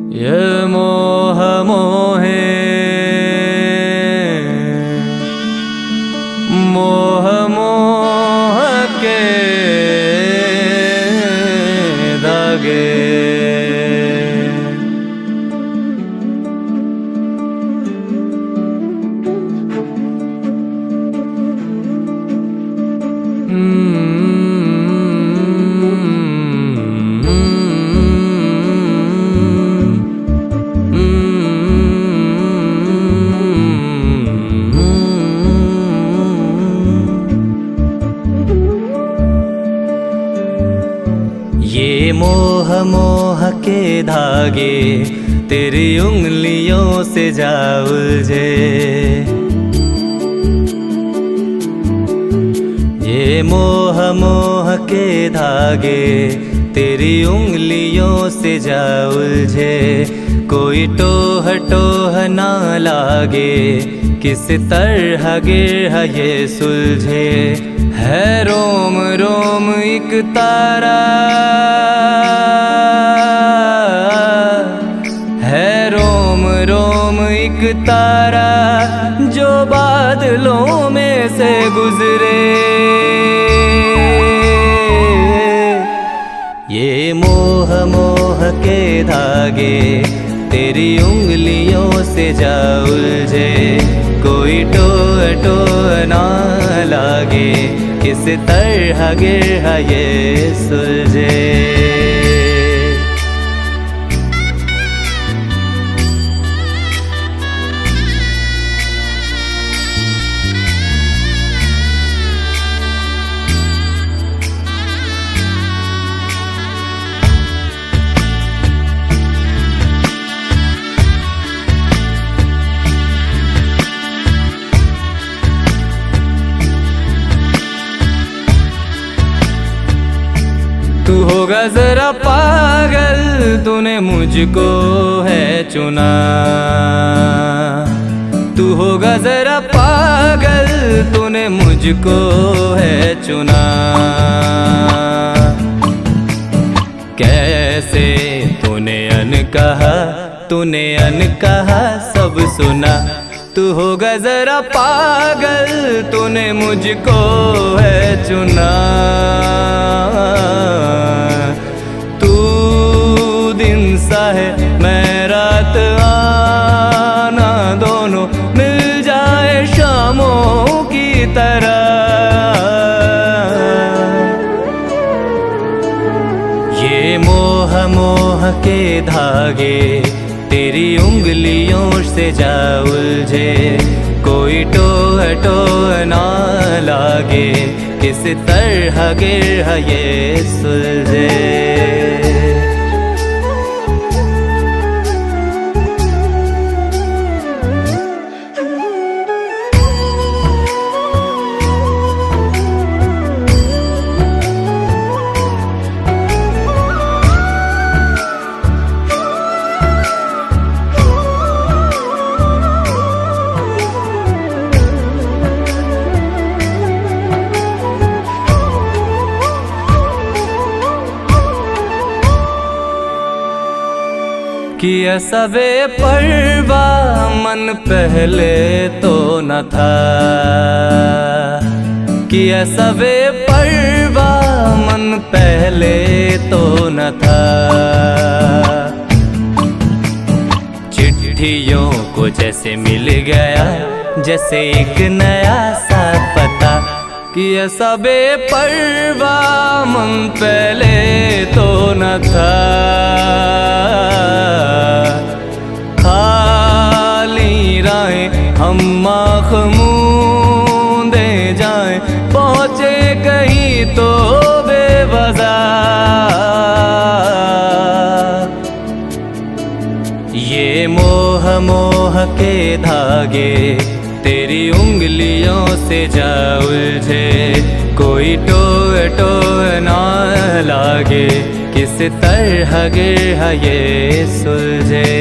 ये मोह मोहे मोह मोह के धागे। ये मोह मोह के धागे तेरी उंगलियों से जा उलझे। ये मोह मोह के धागे तेरी उंगलियों से जा उलझे। कोई टोह टोह ना लागे, किस तरह गिरह ये सुलझे। है रोम रोम एक तारा, है रोम रोम एक तारा जो बादलों में से गुजरे। ये मोह मोह के धागे तेरी उंगलियों से जा उलझे। कोई टोह टोह ना लागे, किस तरह गिरह ये सुलझे। तू होगा जरा पागल, तूने मुझको है चुना। तू होगा जरा पागल, तूने मुझको है चुना। कैसे तूने अन कहा सब सुना। तू होगा जरा पागल, तूने मुझको है चुना। तू दिन सा है मैं रात आना, दोनों मिल जाए शामों की तरह। ये मोह मोह के धागे तेरी उंगलियों से जा उलझे। कोई टोह टोह ना लागे, किस तरह गिरह ये सुलझे। किया सबे परवा मन पहले तो न था। किया सबे परवा मन पहले तो न था। चिट्ठियों को जैसे मिल गया, जैसे एक नया सा पता। किया सबे परवा मन पहले तो न था। खाली राहें हम माखमूंदे जाएं, पहुँचे कहीं तो बेवजह। ये मोह मोह के धागे तेरी उंगलियों से जा उलझे। कोई टोह टोह ना लागे, किस तरह गिरह ये सुलझे।